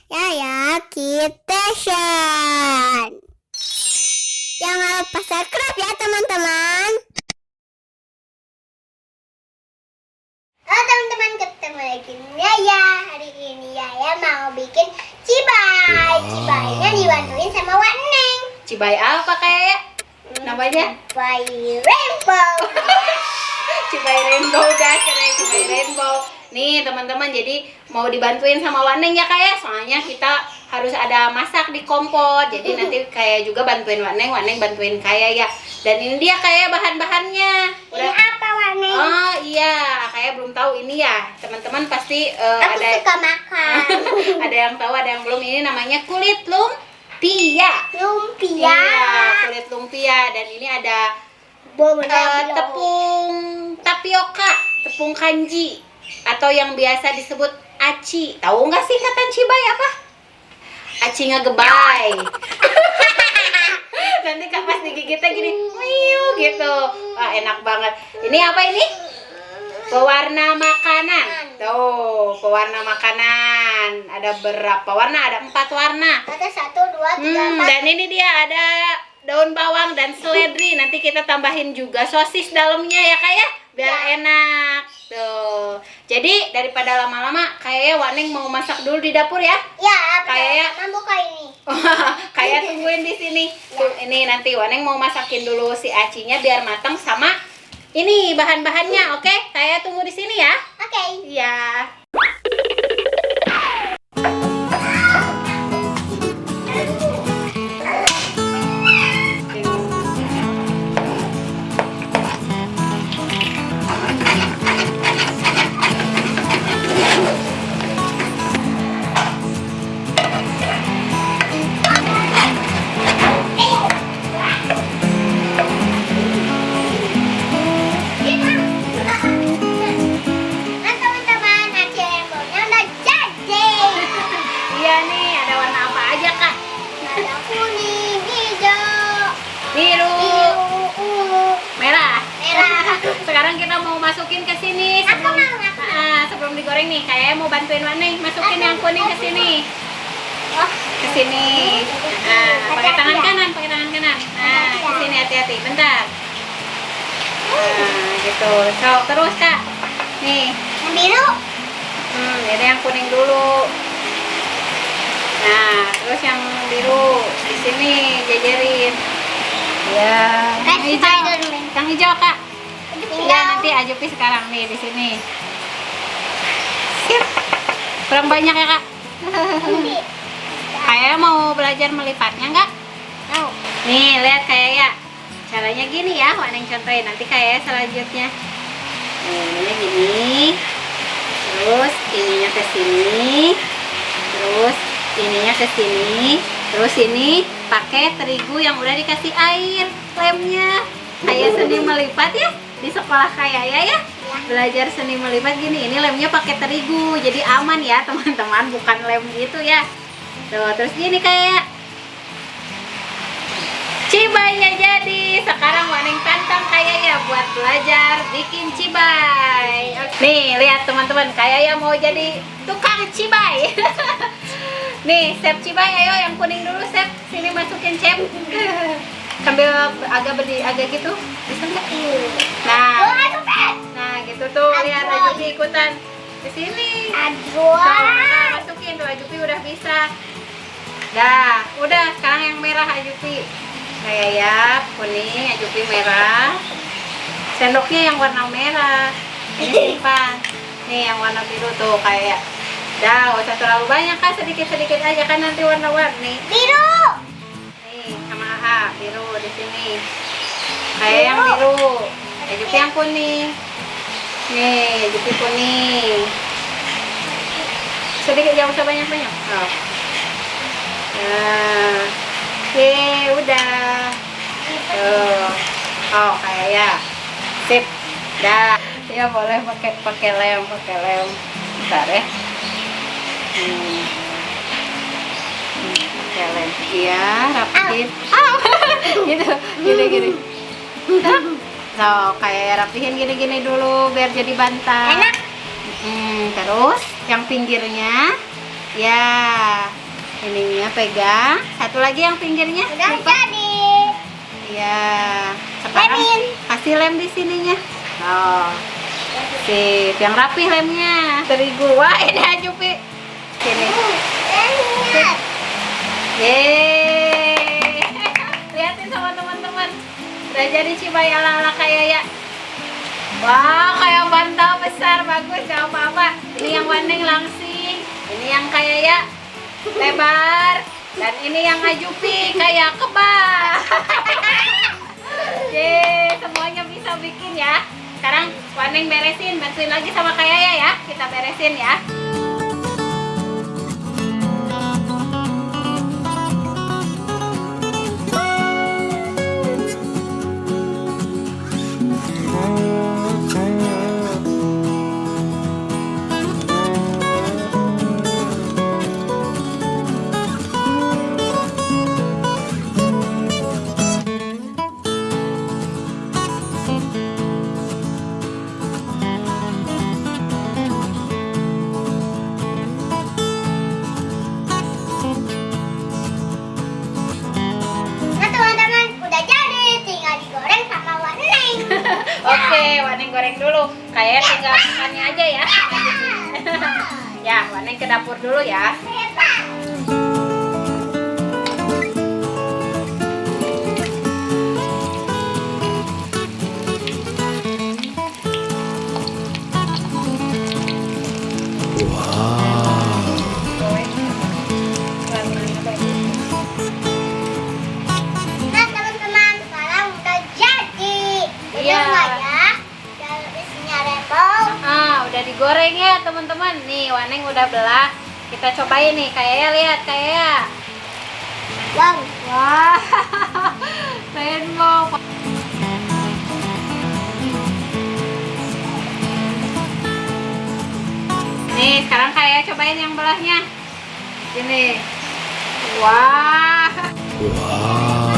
Yaya Kitchen. Jangan lupa subscribe ya teman-teman. Halo teman-teman, ketemu lagi Yaya. Hari ini Yaya mau bikin cibai. Cibainya dibantuin sama Wak Neng. Cibai apa kayak namanya? Cibai rainbow. Cibai rainbow guys, katanya cibai rainbow. Nih teman-teman, jadi mau dibantuin sama Waneng ya kayak, soalnya kita harus ada masak di kompor. Jadi nanti kayak juga bantuin Waneng bantuin kayak ya. Dan ini dia kayak bahan-bahannya. Ini apa Wak Neng? Oh iya, kayak belum tahu ini ya. Teman-teman pasti Aku ada suka makan. ada yang tahu, ada yang belum. Ini namanya kulit lumpia. Lumpia. Iya, kulit lumpia. Dan ini ada tepung tapioka, tepung kanji, atau yang biasa disebut aci. Tahu nggak sih kata cibai apa? Aci ngegebay. Nanti kan pas digigitnya gini, wiu gitu. Wah, enak banget. Ini apa ini? Pewarna makanan. Tuh, pewarna makanan. Ada berapa warna? Ada 4 warna. Ada 1, 2, 3, 4. Dan ini dia ada daun bawang dan seledri. Nanti kita tambahin juga sosis dalamnya ya kak ya, biar enak. Tuh. Jadi daripada lama-lama, kayaknya Waneng mau masak dulu di dapur ya. Ya, Kayak Mama buka ini. kayak tungguin di sini. Tuh, ini nanti Waneng mau masakin dulu si acinya biar matang sama ini bahan-bahannya. Oke, kayak tunggu di sini ya. Oke. Iya. Nah teman-teman, nasi rainbownya udah jadi. Iya nih, ada warna apa aja kak? Ada kuning, hijau, Biru, ungu, merah. merah. Sekarang kita mau masukin ke sini Aku mau, aku mau. sebelum digoreng nih. Kayaknya mau bantuin Waneng masukin yang kuning ke sini. Oh, Ke sini. Pakai tangan kanan, pakai tangan kanan. Nah, ke sini hati-hati. Bentar. Nah, gitu. So, terus kak. Nih. yang biru. Ini yang kuning dulu. Nah, terus yang biru di sini jajarin. Ya. Yang hijau. Yang hijau kak. Ya, nanti Ajupi sekarang nih di sini. Sip. Kurang banyak ya kak. Kayak mau belajar melipatnya nggak? Mau. Nih lihat kayak ya. Caranya gini ya, Waneng contohin. Nanti kayak selanjutnya. Ininya gini. Terus ininya ke sini. Terus ininya ke sini. Terus ini pakai terigu yang udah dikasih air lemnya. Kayak seni melipat ya di sekolah kayak ya. Belajar seni melipat gini. Ini lemnya pakai terigu. Jadi aman ya teman-teman, bukan lem gitu ya. Tuh, terus gini kayak cibainya jadi. Sekarang Waneng tantang kayak ya buat belajar bikin cibai. Nih lihat teman-teman, kayak ya mau jadi tukang cibai. Nih chef cibai, ayo yang kuning dulu chef. Sini masukin chef. Sambil agak gitu, bisa nggak? Nah gitu tuh, lihat Ajupi ikutan ke sini. Tuh, masukin tuh, Ajupi udah bisa. Dah, udah sekarang yang merah Ajupi. Kayak ya, kuning, Ajupi merah. Sendoknya yang warna merah. Ini simpan. Nih yang warna biru tuh kayak. Dah, gak usah terlalu banyak kan, sedikit-sedikit aja kan nanti warna-warni. Biru. Nih, sama biru di sini. Kayak yang biru. Ajupi yang kuning. Nih, Ajupi kuning. Sedikit, jangan usah banyak-banyak. Oh. Nah, oke, udah. Tuh. Oh, kayak ya. Sip. Dah. Ya boleh pakai lem. Bentar ya. Pakai lem. Iya, rapihin. Gitu. Gini. So, kayak rapihin gini-gini dulu biar jadi bantal. Enak. Terus yang pinggirnya Ya, ininya pegang. Satu lagi yang pinggirnya. Udah lipat. jadi. Ya, sekarang Lemin. kasih lem di sininya. Oh, sip. Yang rapi lemnya. Terigu. Wah, ini aja, Pi. Sini. Lihat. Yeay. Lihatin sama teman-teman. Udah jadi cibai ala-ala kayak ya. Wah, kayak bantal besar, bagus, gak apa-apa. Ini yang Waneng langsing, ini yang kayak ya lebar, dan ini yang Ajupi kayak kebab. Yeay, semuanya bisa bikin ya. Sekarang Waneng beresin, bantuin lagi sama kayak ya. Kita beresin ya. Nah teman-teman, udah jadi, tinggal digoreng sama Waneng. Oke, Waneng goreng dulu. Kayak tinggal makannya aja ya. Ya, Waneng ke dapur dulu ya. Nah teman-teman, sekarang udah jadi. Iya. Nggak ya? Dan isinya rebel. Udah digoreng ya teman-teman. Nih, Waneng udah belah. Kita cobain nih, kayak lihat kayak. Wow. Wah, rainbow. Nih, sekarang kayak cobain yang belahnya. Sini. Wah. Wow.